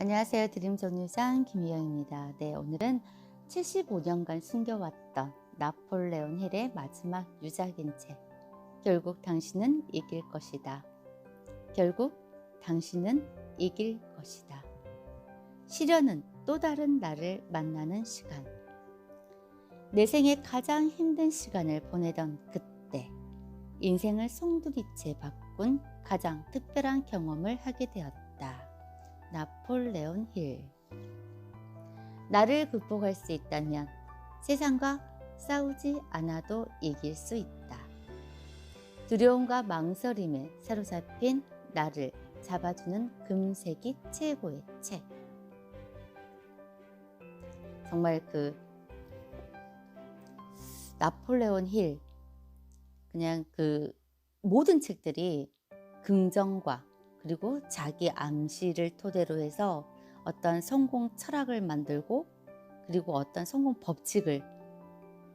안녕하세요. 드림 정류장 김희영입니다. 네, 오늘은 75년간 숨겨왔던 나폴레온 힐의 마지막 유작인 책, 결국 당신은 이길 것이다. 결국 당신은 이길 것이다. 시련은 또 다른 나를 만나는 시간. 내 생에 가장 힘든 시간을 보내던 그때, 인생을 송두리째 바꾼 가장 특별한 경험을 하게 되었다. 나폴레온 힐. 나를 극복할 수 있다면 세상과 싸우지 않아도 이길 수 있다. 두려움과 망설임에 사로잡힌 나를 잡아주는 금색이 최고의 책. 정말 그 나폴레온 힐, 그냥 그 모든 책들이 긍정과 그리고 자기 암시를 토대로 해서 어떤 성공 철학을 만들고, 그리고 어떤 성공 법칙을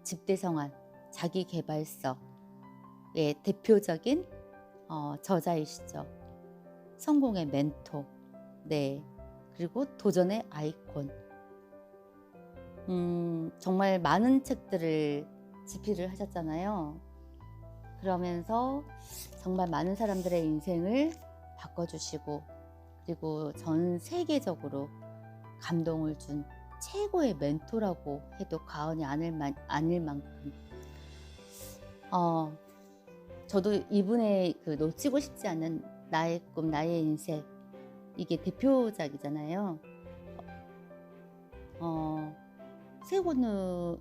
집대성한 자기 개발서의 대표적인 저자이시죠. 성공의 멘토, 네, 그리고 도전의 아이콘. 정말 많은 책들을 집필을 하셨잖아요. 그러면서 정말 많은 사람들의 인생을 바꿔주시고, 그리고 전 세계적으로 감동을 준 최고의 멘토라고 해도 과언이 아닐 만큼 저도 이분의 그 놓치고 싶지 않은 나의 꿈, 나의 인생, 이게 대표작이잖아요.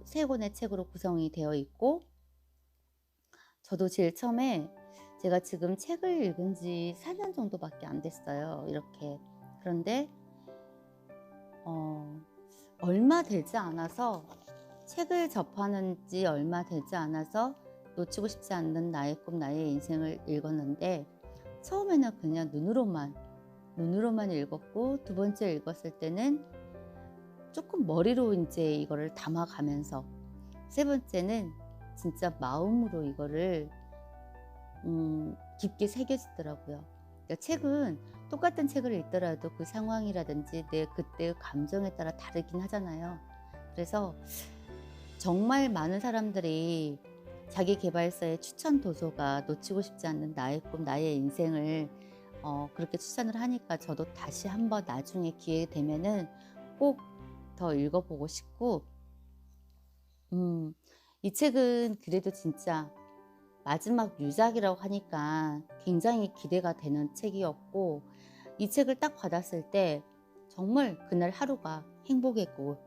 세 권의 책으로 구성이 되어 있고, 저도 제일 처음에, 제가 지금 책을 읽은 지 4년 정도밖에 안 됐어요. 이렇게. 그런데 얼마 되지 않아서, 책을 접하는 지 얼마 되지 않아서 놓치고 싶지 않는 나의 꿈, 나의 인생을 읽었는데, 처음에는 그냥 눈으로만 읽었고, 두 번째 읽었을 때는 조금 머리로 이제 이거를 담아가면서, 세 번째는 진짜 마음으로 이거를 깊게 새겨지더라고요. 그러니까 책은 똑같은 책을 읽더라도 그 상황이라든지 내 그때의 감정에 따라 다르긴 하잖아요. 그래서 정말 많은 사람들이 자기 개발서의 추천 도서가 놓치고 싶지 않는 나의 꿈, 나의 인생을 그렇게 추천을 하니까, 저도 다시 한번 나중에 기회 되면은 꼭 더 읽어보고 싶고, 이 책은 그래도 진짜 마지막 유작이라고 하니까 굉장히 기대가 되는 책이었고, 이 책을 딱 받았을 때 정말 그날 하루가 행복했고,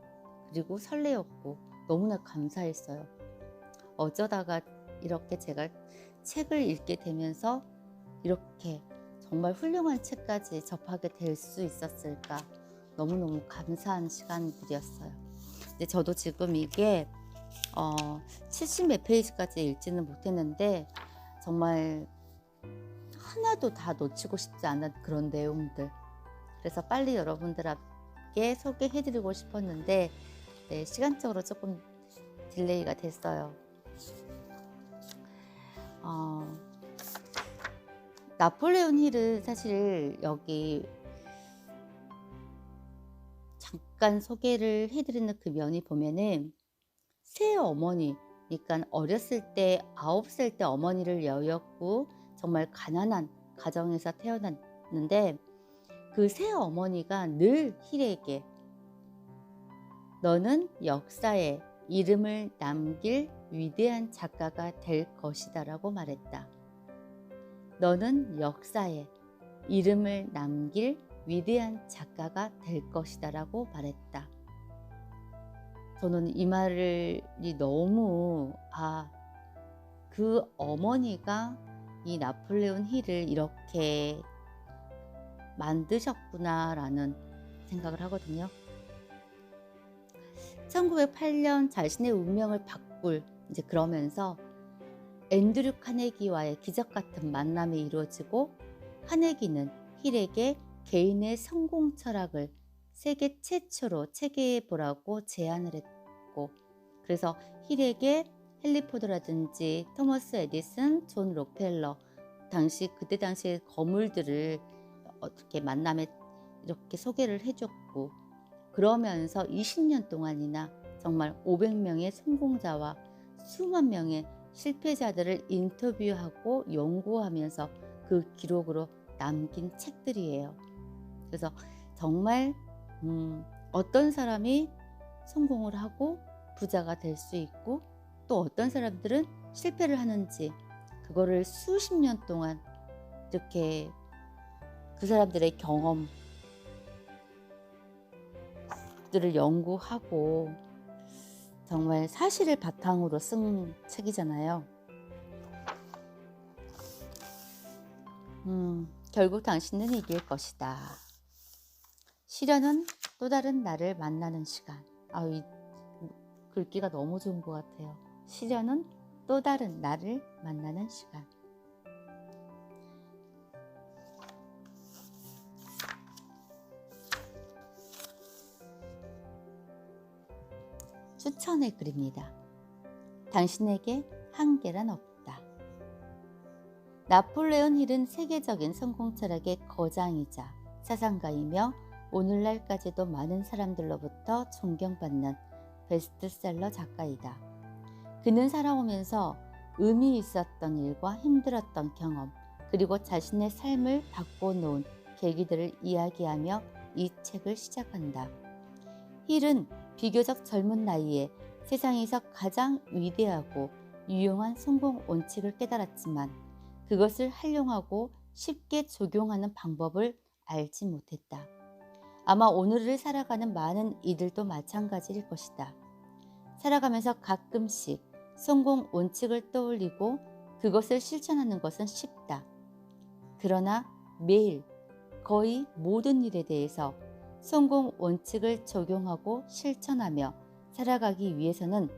그리고 설레었고, 너무나 감사했어요. 어쩌다가 이렇게 제가 책을 읽게 되면서 이렇게 정말 훌륭한 책까지 접하게 될 수 있었을까, 너무너무 감사한 시간들이었어요. 근데 저도 지금 이게 70 몇 페이지까지 읽지는 못했는데, 정말 하나도 다 놓치고 싶지 않은 그런 내용들. 그래서 빨리 여러분들에게 소개해드리고 싶었는데, 네, 시간적으로 조금 딜레이가 됐어요. 나폴레온 힐은 사실 여기 잠깐 소개를 해드리는 그 면이 보면은, 새어머니, 그러니까 어렸을 때 9살 때 어머니를 여였고 정말 가난한 가정에서 태어났는데, 그 새어머니가 늘 힐에게 너는 역사에 이름을 남길 위대한 작가가 될 것이다 라고 말했다. 너는 역사에 이름을 남길 위대한 작가가 될 것이다 라고 말했다. 저는 이 말이 너무, 그 어머니가 이 나폴레온 힐을 이렇게 만드셨구나 라는 생각을 하거든요. 1908년 자신의 운명을 바꿀, 이제 그러면서 앤드류 카네기와의 기적 같은 만남이 이루어지고, 카네기는 힐에게 개인의 성공 철학을 세계 최초로 체계해 보라고 제안을 했고, 그래서 힐에게 헨리 포드라든지 토머스 에디슨, 존 록펠러, 그때 당시의 거물들을 어떻게 만남의 이렇게 소개를 해줬고, 그러면서 20년 동안이나 정말 500명의 성공자와 수만 명의 실패자들을 인터뷰하고 연구하면서 그 기록으로 남긴 책들이에요. 그래서 정말 어떤 사람이 성공을 하고 부자가 될 수 있고, 또 어떤 사람들은 실패를 하는지, 그거를 수십 년 동안 이렇게 그 사람들의 경험들을 연구하고 정말 사실을 바탕으로 쓴 책이잖아요. 결국 당신은 이길 것이다. 시련은 또 다른 나를 만나는 시간. 이 글귀가 너무 좋은 것 같아요. 시련은 또 다른 나를 만나는 시간. 추천의 글입니다. 당신에게 한계란 없다. 나폴레온 힐은 세계적인 성공 철학의 거장이자 사상가이며 오늘날까지도 많은 사람들로부터 존경받는 베스트셀러 작가이다. 그는 살아오면서 의미 있었던 일과 힘들었던 경험, 그리고 자신의 삶을 바꿔놓은 계기들을 이야기하며 이 책을 시작한다. 힐은 비교적 젊은 나이에 세상에서 가장 위대하고 유용한 성공 원칙을 깨달았지만 그것을 활용하고 쉽게 적용하는 방법을 알지 못했다. 아마 오늘을 살아가는 많은 이들도 마찬가지일 것이다. 살아가면서 가끔씩 성공 원칙을 떠올리고 그것을 실천하는 것은 쉽다. 그러나 매일 거의 모든 일에 대해서 성공 원칙을 적용하고 실천하며 살아가기 위해서는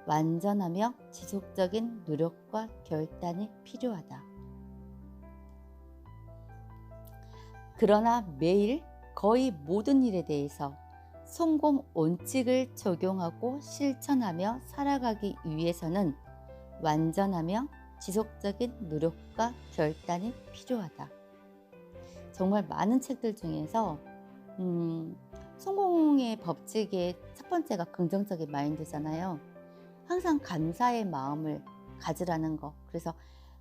완전하며 지속적인 노력과 결단이 필요하다. 그러나 매일 거의 모든 일에 대해서 성공 원칙을 적용하고 실천하며 살아가기 위해서는 완전하며 지속적인 노력과 결단이 필요하다. 정말 많은 책들 중에서 성공의 법칙의 첫 번째가 긍정적인 마인드잖아요. 항상 감사의 마음을 가지라는 거. 그래서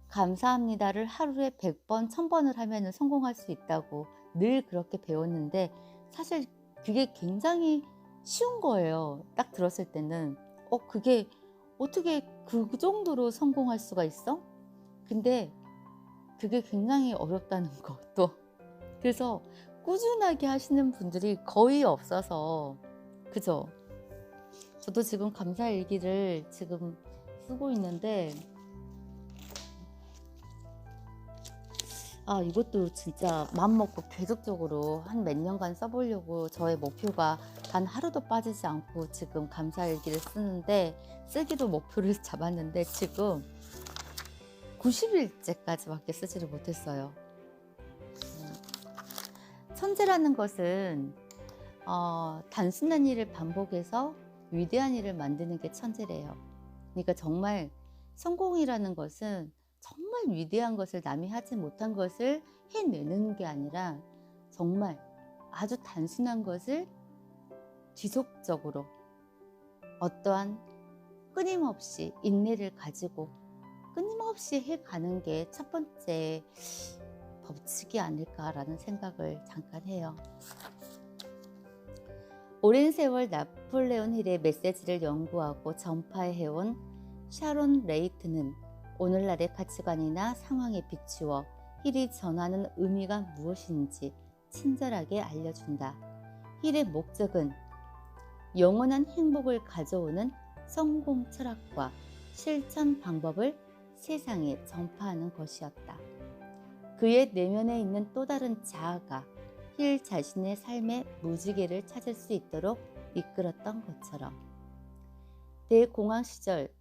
감사합니다를 하루에 100번, 1000번을 하면 성공할 수 있다고 늘 그렇게 배웠는데, 사실 그게 굉장히 쉬운 거예요. 딱 들었을 때는 그게 어떻게 그 정도로 성공할 수가 있어? 근데 그게 굉장히 어렵다는 것도. 그래서 꾸준하게 하시는 분들이 거의 없어서, 그죠? 저도 지금 감사일기를 지금 쓰고 있는데 이것도 진짜 마음먹고 계속적으로 한 몇 년간 써보려고, 저의 목표가 단 하루도 빠지지 않고 지금 감사일기를 쓰는데, 쓰기로 목표를 잡았는데 지금 90일째까지밖에 쓰지를 못했어요. 천재라는 것은 단순한 일을 반복해서 위대한 일을 만드는 게 천재래요. 그러니까 정말 성공이라는 것은 정말 위대한 것을, 남이 하지 못한 것을 해내는 게 아니라 정말 아주 단순한 것을 지속적으로 어떠한 끊임없이 인내를 가지고 끊임없이 해가는 게 첫 번째 법칙이 아닐까라는 생각을 잠깐 해요. 오랜 세월 나폴레온 힐의 메시지를 연구하고 전파해온 샤론 레이트는 오늘날의 가치관이나 상황에 비추어 힐이 전하는 의미가 무엇인지 친절하게 알려준다. 힐의 목적은 영원한 행복을 가져오는 성공 철학과 실천 방법을 세상에 전파하는 것이었다. 그의 내면에 있는 또 다른 자아가 힐 자신의 삶의 무지개를 찾을 수 있도록 이끌었던 것처럼, 대공황 시절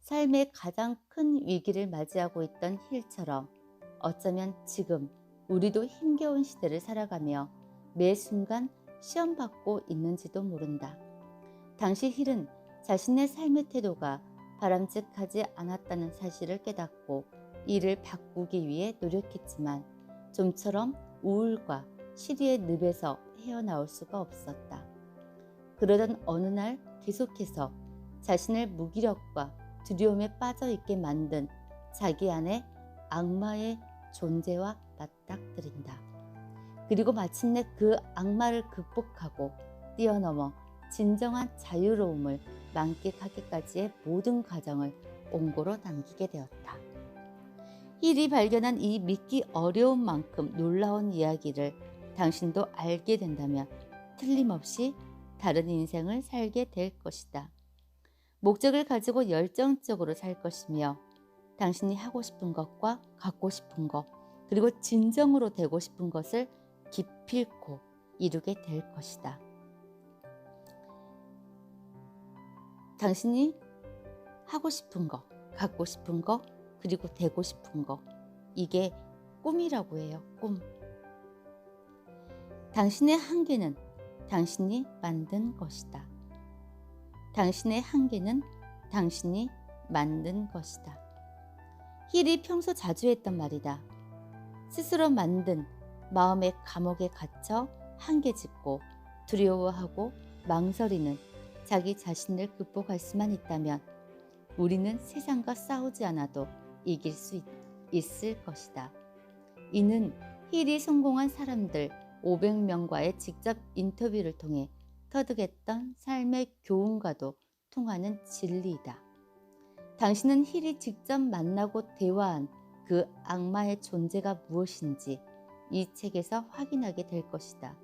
삶의 가장 큰 위기를 맞이하고 있던 힐처럼 어쩌면 지금 우리도 힘겨운 시대를 살아가며 매 순간 시험받고 있는지도 모른다. 당시 힐은 자신의 삶의 태도가 바람직하지 않았다는 사실을 깨닫고 이를 바꾸기 위해 노력했지만, 좀처럼 우울과 시리의 늪에서 헤어나올 수가 없었다. 그러던 어느 날 계속해서 자신을 무기력과 두려움에 빠져있게 만든 자기 안에 악마의 존재와 맞닥뜨린다. 그리고 마침내 그 악마를 극복하고 뛰어넘어 진정한 자유로움을 만끽하기까지의 모든 과정을 옹고로 남기게 되었다. 힐이 발견한 이 믿기 어려운 만큼 놀라운 이야기를 당신도 알게 된다면 틀림없이 다른 인생을 살게 될 것이다. 목적을 가지고 열정적으로 살 것이며 당신이 하고 싶은 것과 갖고 싶은 것, 그리고 진정으로 되고 싶은 것을 기필코 이루게 될 것이다. 당신이 하고 싶은 것, 갖고 싶은 것, 그리고 되고 싶은 것, 이게 꿈이라고 해요. 꿈. 당신의 한계는 당신이 만든 것이다. 당신의 한계는 당신이 만든 것이다. 힐이 평소 자주 했던 말이다. 스스로 만든 마음의 감옥에 갇혀 한계짓고 두려워하고 망설이는 자기 자신을 극복할 수만 있다면 우리는 세상과 싸우지 않아도 이길 수 있을 것이다. 이는 힐이 성공한 사람들 500명과의 직접 인터뷰를 통해 터득했던 삶의 교훈과도 통하는 진리이다. 당신은 힐이 직접 만나고 대화한 그 악마의 존재가 무엇인지 이 책에서 확인하게 될 것이다.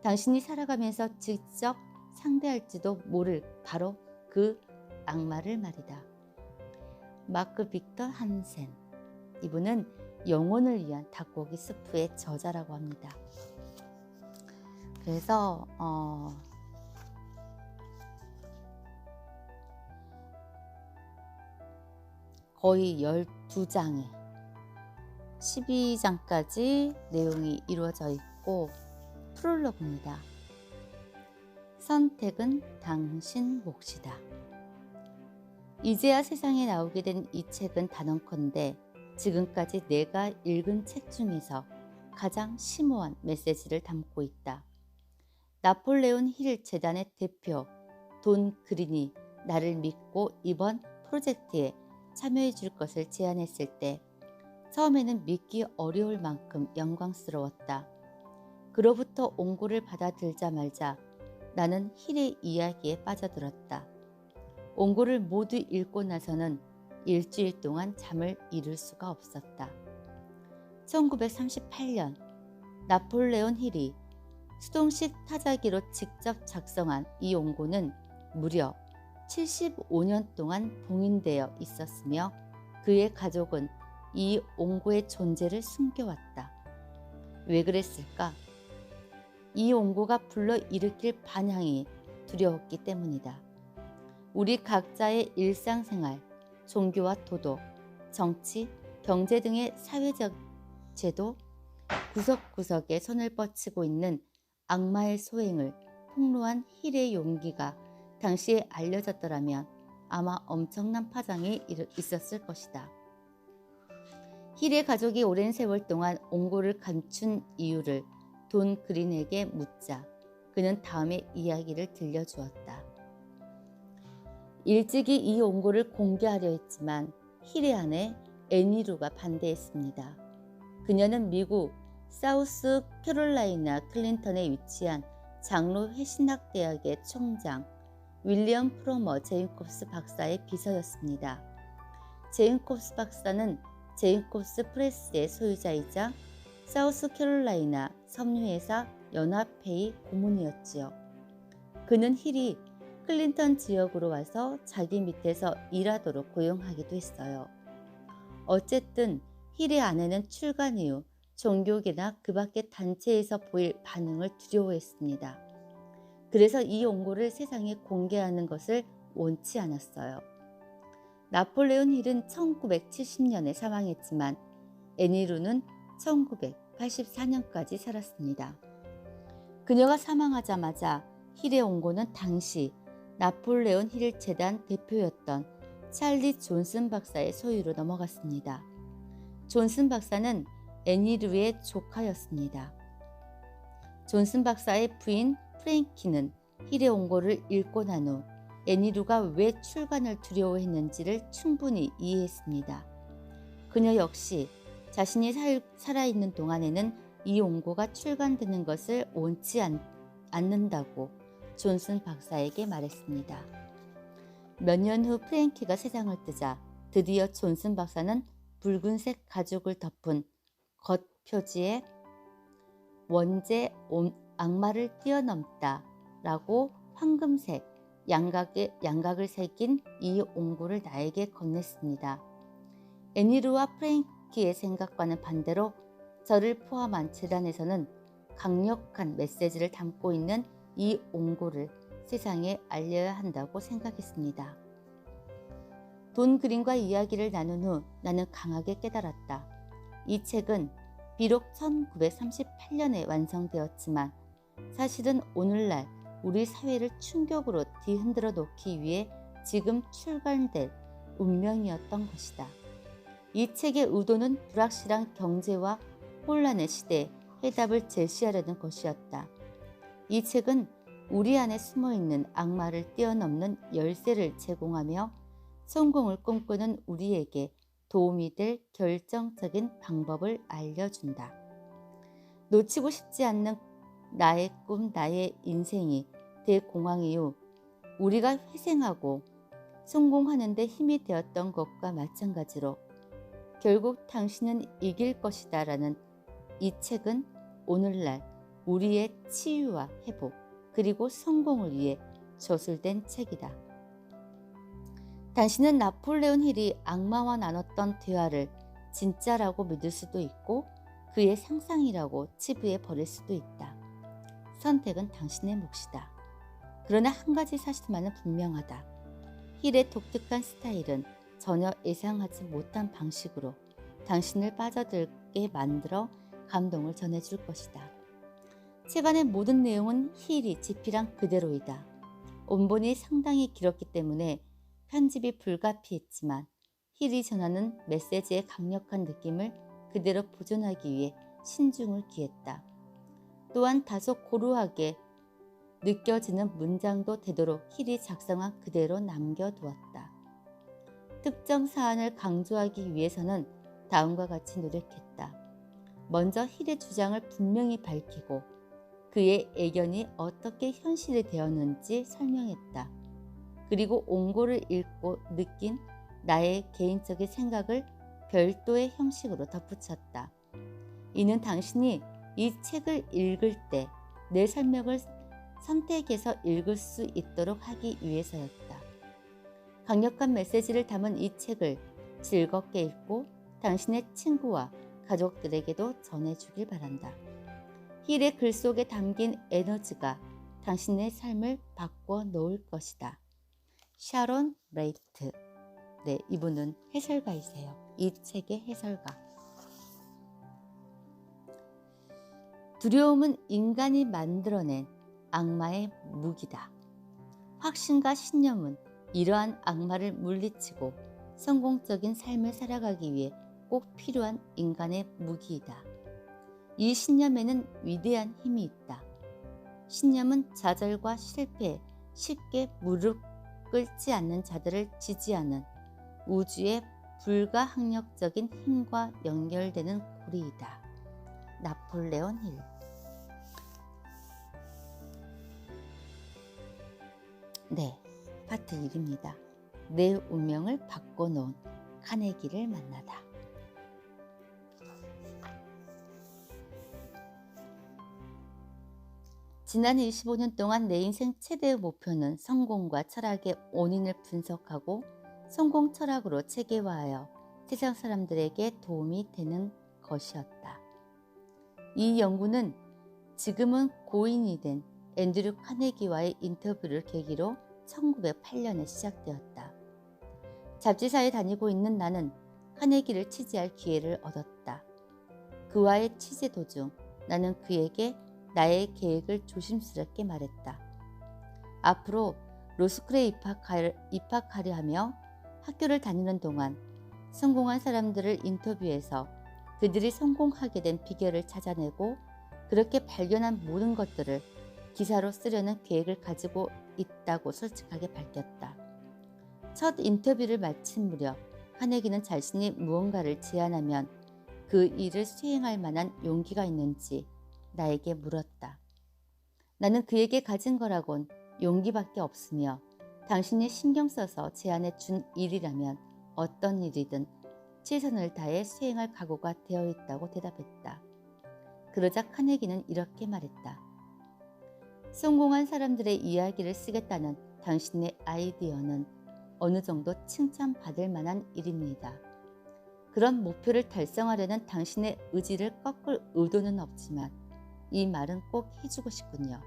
당신이 살아가면서 직접 상대할지도 모를 바로 그 악마를 말이다. 마크 빅터 한센, 이분은 영혼을 위한 닭고기 스프의 저자라고 합니다. 그래서 거의 12장에 12장까지 내용이 이루어져 있고 프롤로그입니다. 선택은 당신 몫이다. 이제야 세상에 나오게 된 이 책은 단언컨대 지금까지 내가 읽은 책 중에서 가장 심오한 메시지를 담고 있다. 나폴레온 힐 재단의 대표 돈 그린이 나를 믿고 이번 프로젝트에 참여해 줄 것을 제안했을 때 처음에는 믿기 어려울 만큼 영광스러웠다. 그로부터 옹고를 받아들자마자 나는 힐의 이야기에 빠져들었다. 옹고를 모두 읽고 나서는 일주일 동안 잠을 이룰 수가 없었다. 1938년 나폴레온 힐이 수동식 타자기로 직접 작성한 이 옹고는 무려 75년 동안 봉인되어 있었으며 그의 가족은 이 옹고의 존재를 숨겨왔다. 왜 그랬을까? 이 옹고가 불러일으킬 반향이 두려웠기 때문이다. 우리 각자의 일상생활, 종교와 도덕, 정치, 경제 등의 사회적 제도 구석구석에 손을 뻗치고 있는 악마의 소행을 폭로한 힐의 용기가 당시에 알려졌더라면 아마 엄청난 파장이 있었을 것이다. 힐의 가족이 오랜 세월 동안 옹고를 감춘 이유를 돈 그린에게 묻자 그는 다음의 이야기를 들려주었다. 일찍이 이 옹고를 공개하려 했지만 힐의 아내 애니루가 반대했습니다. 그녀는 미국 사우스 캐롤라이나 클린턴에 위치한 장로 회신학 대학의 총장 윌리엄 프로머 제임콥스 박사의 비서였습니다. 제임콥스 박사는 제임콥스 프레스의 소유자이자 사우스캐롤라이나 섬유회사 연합회의 고문이었지요. 그는 힐이 클린턴 지역으로 와서 자기 밑에서 일하도록 고용하기도 했어요. 어쨌든 힐의 아내는 출간 이후 종교계나 그 밖의 단체에서 보일 반응을 두려워했습니다. 그래서 이 옹고를 세상에 공개하는 것을 원치 않았어요. 나폴레온 힐은 1970년에 사망했지만 애니루는 1984년까지 살았습니다. 그녀가 사망하자마자 힐의 옹고는 당시 나폴레온 힐 재단 대표였던 찰리 존슨 박사의 소유로 넘어갔습니다. 존슨 박사는 애니루의 조카였습니다. 존슨 박사의 부인 프랭키는 힐의 원고를 읽고 난 후 애니루가 왜 출간을 두려워했는지를 충분히 이해했습니다. 그녀 역시 자신이 살아있는 동안에는 이 원고가 출간되는 것을 원치 않는다고 존슨 박사에게 말했습니다. 몇 년 후 프랭키가 세상을 뜨자 드디어 존슨 박사는 붉은색 가죽을 덮은 겉표지에 원제 악마를 뛰어넘다 라고 황금색 양각을 새긴 이 원고를 나에게 건넸습니다. 애니루와 프랭키의 생각과는 반대로 저를 포함한 재단에서는 강력한 메시지를 담고 있는 이 원고를 세상에 알려야 한다고 생각했습니다. 돈 그림과 이야기를 나눈 후 나는 강하게 깨달았다. 이 책은 비록 1938년에 완성되었지만 사실은 오늘날 우리 사회를 충격으로 뒤흔들어 놓기 위해 지금 출간될 운명이었던 것이다. 이 책의 의도는 불확실한 경제와 혼란의 시대에 해답을 제시하려는 것이었다. 이 책은 우리 안에 숨어있는 악마를 뛰어넘는 열쇠를 제공하며 성공을 꿈꾸는 우리에게 도움이 될 결정적인 방법을 알려준다. 놓치고 싶지 않는 나의 꿈, 나의 인생이 대공황 이후 우리가 회생하고 성공하는 데 힘이 되었던 것과 마찬가지로 결국 당신은 이길 것이다 라는 이 책은 오늘날 우리의 치유와 회복 그리고 성공을 위해 저술된 책이다. 당신은 나폴레온 힐이 악마와 나눴던 대화를 진짜라고 믿을 수도 있고 그의 상상이라고 치부해 버릴 수도 있다. 선택은 당신의 몫이다. 그러나 한 가지 사실만은 분명하다. 힐의 독특한 스타일은 전혀 예상하지 못한 방식으로 당신을 빠져들게 만들어 감동을 전해줄 것이다. 책 안의 모든 내용은 힐이 집필한 그대로이다. 원본이 상당히 길었기 때문에 편집이 불가피했지만 힐이 전하는 메시지의 강력한 느낌을 그대로 보존하기 위해 신중을 기했다. 또한 다소 고루하게 느껴지는 문장도 되도록 힐이 작성한 그대로 남겨두었다. 특정 사안을 강조하기 위해서는 다음과 같이 노력했다. 먼저 힐의 주장을 분명히 밝히고 그의 애견이 어떻게 현실이 되었는지 설명했다. 그리고 원고를 읽고 느낀 나의 개인적인 생각을 별도의 형식으로 덧붙였다. 이는 당신이 이 책을 읽을 때 내 설명을 선택해서 읽을 수 있도록 하기 위해서였다. 강력한 메시지를 담은 이 책을 즐겁게 읽고 당신의 친구와 가족들에게도 전해주길 바란다. 힐의 글 속에 담긴 에너지가 당신의 삶을 바꿔 놓을 것이다. 샤론 레이트. 네, 이분은 해설가이세요. 이 책의 해설가. 두려움은 인간이 만들어낸 악마의 무기다. 확신과 신념은 이러한 악마를 물리치고 성공적인 삶을 살아가기 위해 꼭 필요한 인간의 무기이다. 이 신념에는 위대한 힘이 있다. 신념은 좌절과 실패에 쉽게 무릎 꿇지 않는 자들을 지지하는 우주의 불가항력적인 힘과 연결되는 고리이다. 나폴레온 힐. 네, 파트 1입니다. 내 운명을 바꿔놓은 카네기를 만나다. 지난 25년 동안 내 인생 최대의 목표는 성공과 철학의 원인을 분석하고 성공 철학으로 체계화하여 세상 사람들에게 도움이 되는 것이었다. 이 연구는 지금은 고인이 된 앤드류 카네기와의 인터뷰를 계기로 1908년에 시작되었다. 잡지사에 다니고 있는 나는 카네기를 취재할 기회를 얻었다. 그와의 취재 도중 나는 그에게 나의 계획을 조심스럽게 말했다. 앞으로 로스쿨에 입학하려 하며 학교를 다니는 동안 성공한 사람들을 인터뷰해서 그들이 성공하게 된 비결을 찾아내고 그렇게 발견한 모든 것들을 기사로 쓰려는 계획을 가지고 있다고 솔직하게 밝혔다. 첫 인터뷰를 마친 무렵 카네기는 자신이 무언가를 제안하면 그 일을 수행할 만한 용기가 있는지 나에게 물었다. 나는 그에게 가진 거라곤 용기밖에 없으며 당신이 신경 써서 제안해 준 일이라면 어떤 일이든 최선을 다해 수행할 각오가 되어 있다고 대답했다. 그러자 카네기는 이렇게 말했다. 성공한 사람들의 이야기를 쓰겠다는 당신의 아이디어는 어느 정도 칭찬받을 만한 일입니다. 그런 목표를 달성하려는 당신의 의지를 꺾을 의도는 없지만 이 말은 꼭 해주고 싶군요.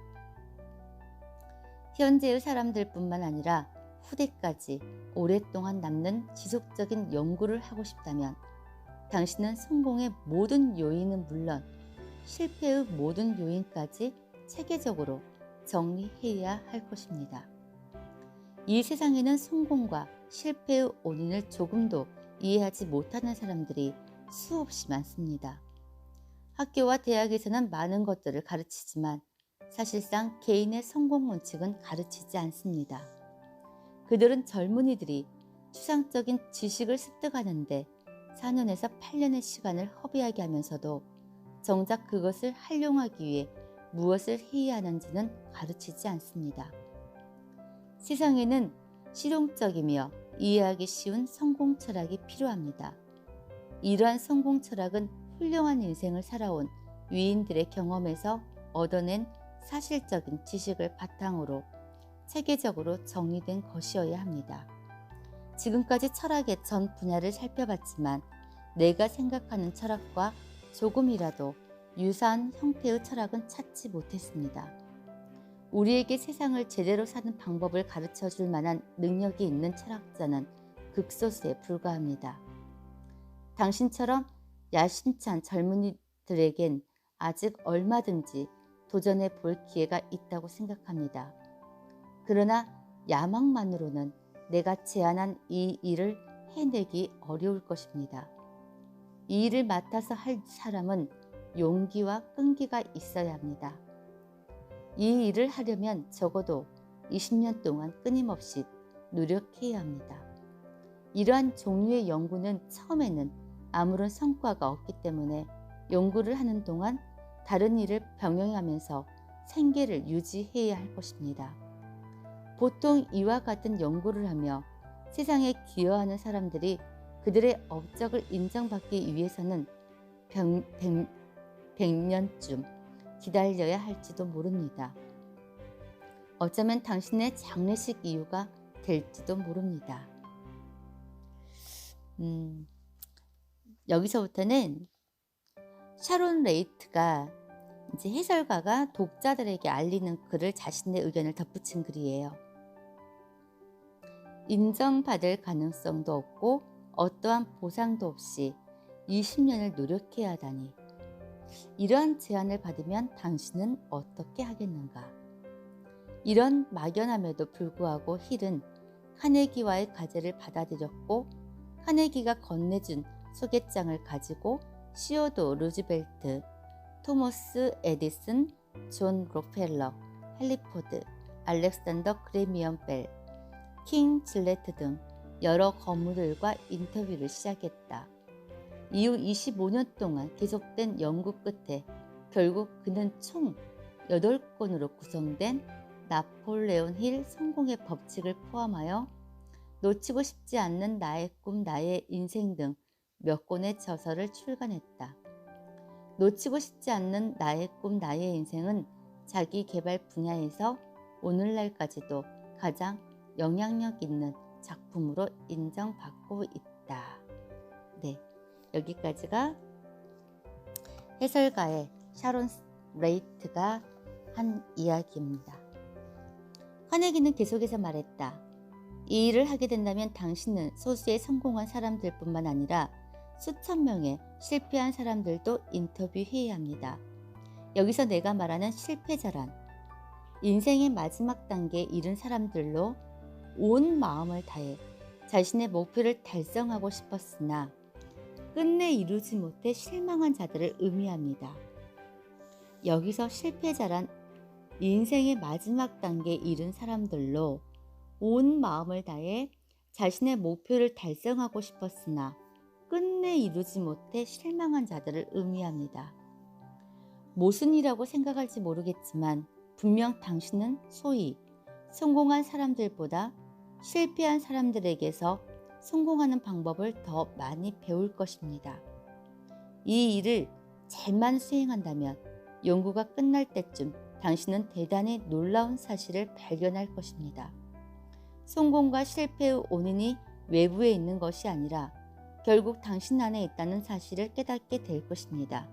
현재의 사람들뿐만 아니라 후대까지 오랫동안 남는 지속적인 연구를 하고 싶다면 당신은 성공의 모든 요인은 물론 실패의 모든 요인까지 체계적으로 정리해야 할 것입니다. 이 세상에는 성공과 실패의 원인을 조금도 이해하지 못하는 사람들이 수없이 많습니다. 학교와 대학에서는 많은 것들을 가르치지만 사실상 개인의 성공 원칙은 가르치지 않습니다. 그들은 젊은이들이 추상적인 지식을 습득하는데 4년에서 8년의 시간을 허비하게 하면서도 정작 그것을 활용하기 위해 무엇을 해야 하는지는 가르치지 않습니다. 세상에는 실용적이며 이해하기 쉬운 성공 철학이 필요합니다. 이러한 성공 철학은 훌륭한 인생을 살아온 위인들의 경험에서 얻어낸 사실적인 지식을 바탕으로 체계적으로 정리된 것이어야 합니다. 지금까지 철학의 전 분야를 살펴봤지만 내가 생각하는 철학과 조금이라도 유사한 형태의 철학은 찾지 못했습니다. 우리에게 세상을 제대로 사는 방법을 가르쳐 줄 만한 능력이 있는 철학자는 극소수에 불과합니다. 당신처럼 야심찬 젊은이들에겐 아직 얼마든지 도전해 볼 기회가 있다고 생각합니다. 그러나 야망만으로는 내가 제안한 이 일을 해내기 어려울 것입니다. 이 일을 맡아서 할 사람은 용기와 끈기가 있어야 합니다. 이 일을 하려면 적어도 20년 동안 끊임없이 노력해야 합니다. 이러한 종류의 연구는 처음에는 아무런 성과가 없기 때문에 연구를 하는 동안 다른 일을 병행하면서 생계를 유지해야 할 것입니다. 보통 이와 같은 연구를 하며 세상에 기여하는 사람들이 그들의 업적을 인정받기 위해서는 100년쯤 기다려야 할지도 모릅니다. 어쩌면 당신의 장례식 이유가 될지도 모릅니다. 여기서부터는 샤론 레이트가 이제 해설가가 독자들에게 알리는 글을 자신의 의견을 덧붙인 글이에요. 인정받을 가능성도 없고 어떠한 보상도 없이 20년을 노력해야 하다니 이러한 제안을 받으면 당신은 어떻게 하겠는가? 이런 막연함에도 불구하고 힐은 카네기와의 과제를 받아들였고 카네기가 건네준 소개장을 가지고 시어도 루즈벨트, 토머스 에디슨, 존 록펠러, 헨리 포드, 알렉산더 그레미엄 벨, 킹 질레트 등 여러 거무들과 인터뷰를 시작했다. 이후 25년 동안 계속된 연구 끝에 결국 그는 총 8권으로 구성된 나폴레온 힐 성공의 법칙을 포함하여 놓치고 싶지 않는 나의 꿈, 나의 인생 등 몇 권의 저서를 출간했다. 놓치고 싶지 않는 나의 꿈, 나의 인생은 자기 개발 분야에서 오늘날까지도 가장 영향력 있는 작품으로 인정받고 있다. 네, 여기까지가 해설가의 샤론 레이트가 한 이야기입니다. 카네기는 계속해서 말했다. 이 일을 하게 된다면 당신은 소수의 성공한 사람들뿐만 아니라 수천 명의 실패한 사람들도 인터뷰해야 합니다. 여기서 내가 말하는 실패자란 인생의 마지막 단계에 이른 사람들로 온 마음을 다해 자신의 목표를 달성하고 싶었으나 끝내 이루지 못해 실망한 자들을 의미합니다. 여기서 실패자란 인생의 마지막 단계에 이른 사람들로 온 마음을 다해 자신의 목표를 달성하고 싶었으나 끝내 이루지 못해 실망한 자들을 의미합니다. 무슨 일이라고 생각할지 모르겠지만 분명 당신은 소위 성공한 사람들보다 실패한 사람들에게서 성공하는 방법을 더 많이 배울 것입니다. 이 일을 잘만 수행한다면 연구가 끝날 때쯤 당신은 대단히 놀라운 사실을 발견할 것입니다. 성공과 실패의 원인이 외부에 있는 것이 아니라 결국 당신 안에 있다는 사실을 깨닫게 될 것입니다.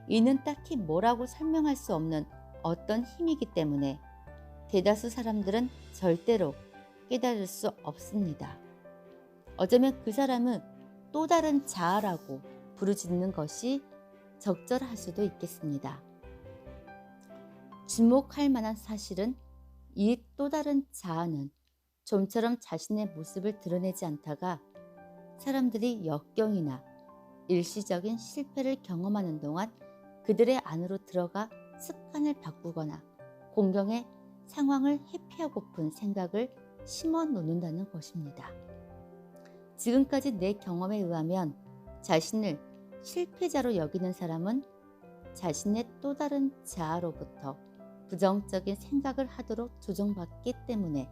이는 딱히 뭐라고 설명할 수 없는 어떤 힘이기 때문에 대다수 사람들은 절대로 깨달을 수 없습니다. 어쩌면 그 사람은 또 다른 자아라고 부르짖는 것이 적절할 수도 있겠습니다. 주목할 만한 사실은 이 또 다른 자아는 좀처럼 자신의 모습을 드러내지 않다가 사람들이 역경이나 일시적인 실패를 경험하는 동안 그들의 안으로 들어가 습관을 바꾸거나 공경의 상황을 회피하고픈 생각을 심어 놓는다는 것입니다. 지금까지 내 경험에 의하면 자신을 실패자로 여기는 사람은 자신의 또 다른 자아로부터 부정적인 생각을 하도록 조종받기 때문에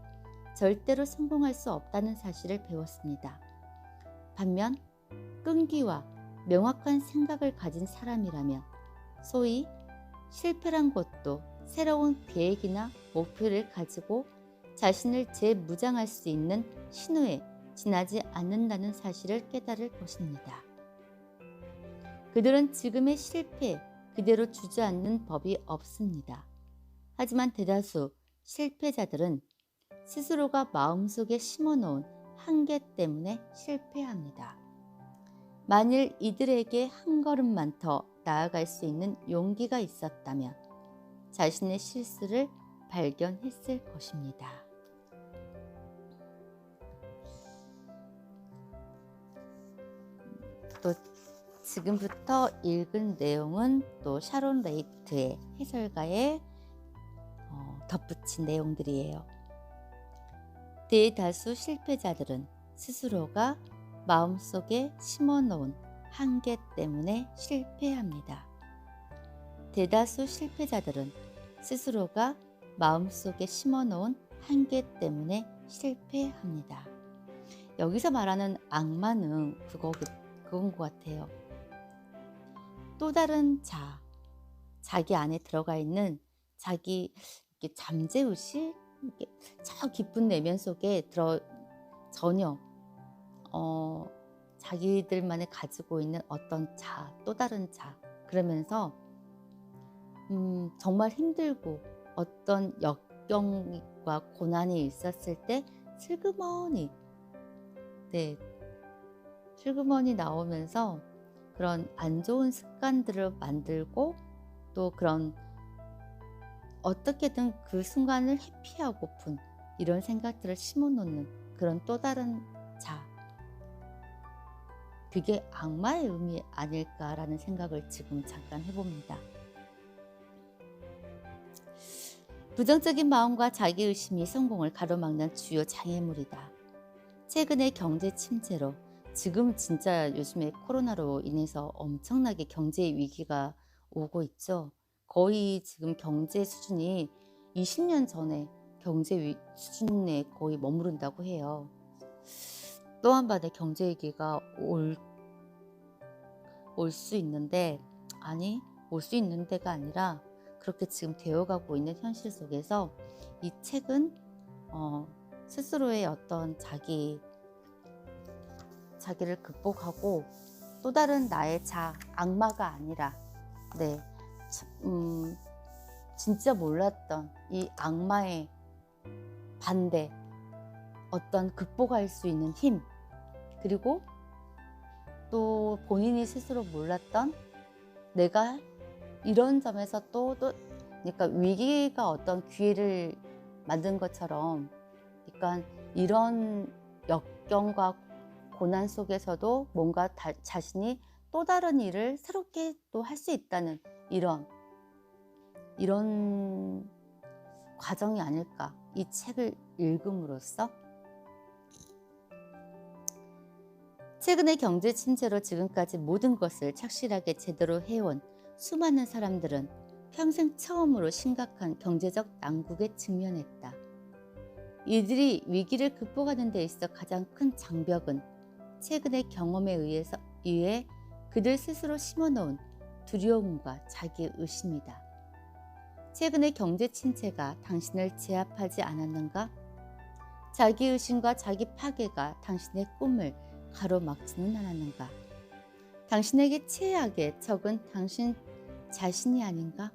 절대로 성공할 수 없다는 사실을 배웠습니다. 반면 끈기와 명확한 생각을 가진 사람이라면 소위 실패란 것도 새로운 계획이나 목표를 가지고 자신을 재무장할 수 있는 신호에 지나지 않는다는 사실을 깨달을 것입니다. 그들은 지금의 실패 그대로 주저앉는 법이 없습니다. 하지만 대다수 실패자들은 스스로가 마음속에 심어놓은 한계 때문에 실패합니다. 만일 이들에게 한 걸음만 더 나아갈 수 있는 용기가 있었다면 자신의 실수를 발견했을 것입니다. 또 지금부터 읽은 내용은 또 샤론 레이트의 해설가의 덧붙인 내용들이에요. 대다수 실패자들은 스스로가 마음속에 심어놓은 한계 때문에 실패합니다. 대다수 실패자들은 스스로가 마음속에 심어놓은 한계 때문에 실패합니다. 여기서 말하는 악마는 그건 것 같아요. 또 다른 자기 안에 들어가 있는 자기 이렇게 잠재의식, 이렇게 저 깊은 내면 속에 전혀 자기들만이 가지고 있는 어떤 또 다른 그러면서 정말 힘들고 어떤 역경과 고난이 있었을 때 슬그머니 나오면서 그런 안 좋은 습관들을 만들고 또 그런 어떻게든 그 순간을 회피하고픈 이런 생각들을 심어놓는 그런 또 다른 그게 악마의 의미 아닐까라는 생각을 지금 잠깐 해봅니다. 부정적인 마음과 자기의심이 성공을 가로막는 주요 장애물이다. 최근의 경제 침체로 지금 진짜 요즘에 코로나로 인해서 엄청나게 경제 위기가 오고 있죠. 거의 지금 경제 수준이 20년 전에 경제 수준에 거의 머무른다고 해요. 또 한 번의 경제 위기가 올 수 있는데 올 수 있는 데가 아니라 그렇게 지금 되어가고 있는 현실 속에서 이 책은 스스로의 어떤 자기를 극복하고 또 다른 나의 악마가 아니라 진짜 몰랐던 이 악마의 반대 어떤 극복할 수 있는 힘 그리고 또 본인이 스스로 몰랐던 내가 이런 점에서 그러니까 위기가 어떤 기회를 만든 것처럼 그러니까 이런 역경과 고난 속에서도 뭔가 자신이 또 다른 일을 새롭게 또 할 수 있다는 이런 이런 과정이 아닐까. 이 책을 읽음으로써 최근의 경제 침체로 지금까지 모든 것을 착실하게 제대로 해온 수많은 사람들은 평생 처음으로 심각한 경제적 난국에 직면했다. 이들이 위기를 극복하는 데 있어 가장 큰 장벽은 최근의 경험에 의해 그들 스스로 심어놓은 두려움과 자기의심이다. 최근의 경제 침체가 당신을 제압하지 않았는가? 자기의심과 자기 파괴가 당신의 꿈을 가로막지는 않았는가? 당신에게 최악의 적은 당신 자신이 아닌가?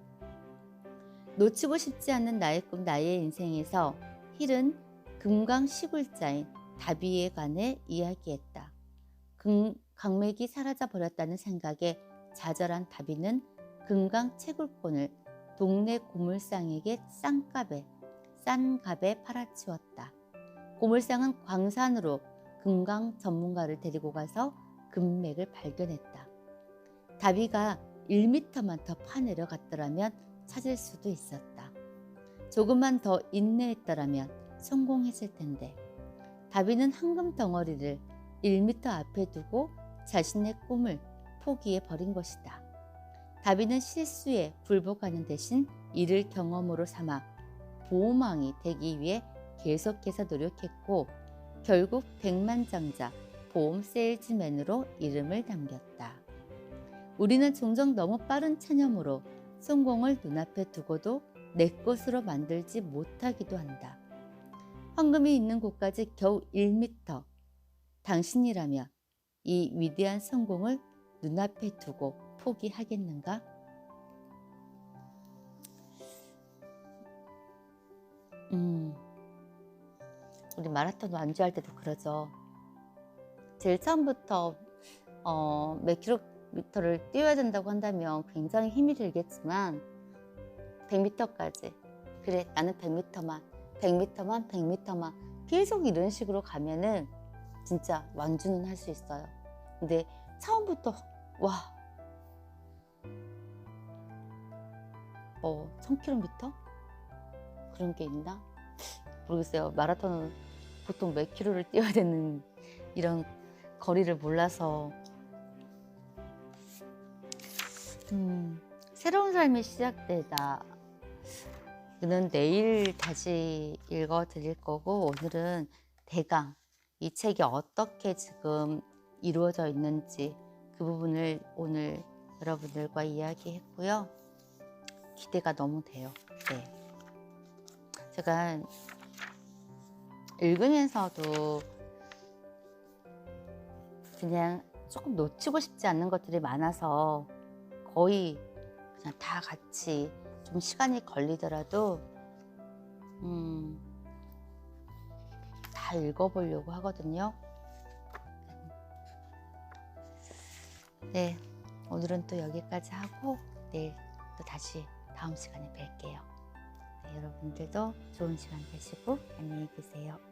놓치고 싶지 않는 나의 꿈, 나의 인생에서 힐은 금강시굴자인 다비에 관해 이야기했다. 강맥이 사라져 버렸다는 생각에 좌절한 다비는 금강 채굴권을 동네 고물상에게 싼 값에 팔아치웠다. 고물상은 광산으로 금강 전문가를 데리고 가서 금맥을 발견했다. 다비가 1m만 더 파내려갔더라면 찾을 수도 있었다. 조금만 더 인내했더라면 성공했을 텐데 다비는 황금 덩어리를 1m 앞에 두고 자신의 꿈을 포기해 버린 것이다. 다비는 실수에 굴복하는 대신 이를 경험으로 삼아 보호망이 되기 위해 계속해서 노력했고 결국 백만장자 보험 세일즈맨으로 이름을 남겼다. 우리는 종종 너무 빠른 체념으로 성공을 눈앞에 두고도 내 것으로 만들지 못하기도 한다. 황금이 있는 곳까지 겨우 1m. 당신이라면 이 위대한 성공을 눈앞에 두고 포기하겠는가? 우리 마라톤 완주할 때도 그러죠. 제일 처음부터 몇 킬로미터를 뛰어야 된다고 한다면 굉장히 힘이 들겠지만 100m까지 그래 나는 100m만 계속 이런 식으로 가면은 진짜 완주는 할 수 있어요. 근데 처음부터 1000km? 그런 게 있나? 모르겠어요. 마라톤은 보통 몇 킬로를 뛰어야 되는 이런 거리를 몰라서 새로운 삶이 시작되다. 는 내일 다시 읽어드릴 거고 오늘은 대강 이 책이 어떻게 지금 이루어져 있는지 그 부분을 오늘 여러분들과 이야기했고요. 기대가 너무 돼요. 네. 제가 읽으면서도 그냥 조금 놓치고 싶지 않는 것들이 많아서 거의 그냥 다 같이 좀 시간이 걸리더라도 다 읽어보려고 하거든요. 네, 오늘은 또 여기까지 하고 내일 또 다시 다음 시간에 뵐게요. 네, 여러분들도 좋은 시간 되시고 안녕히 계세요.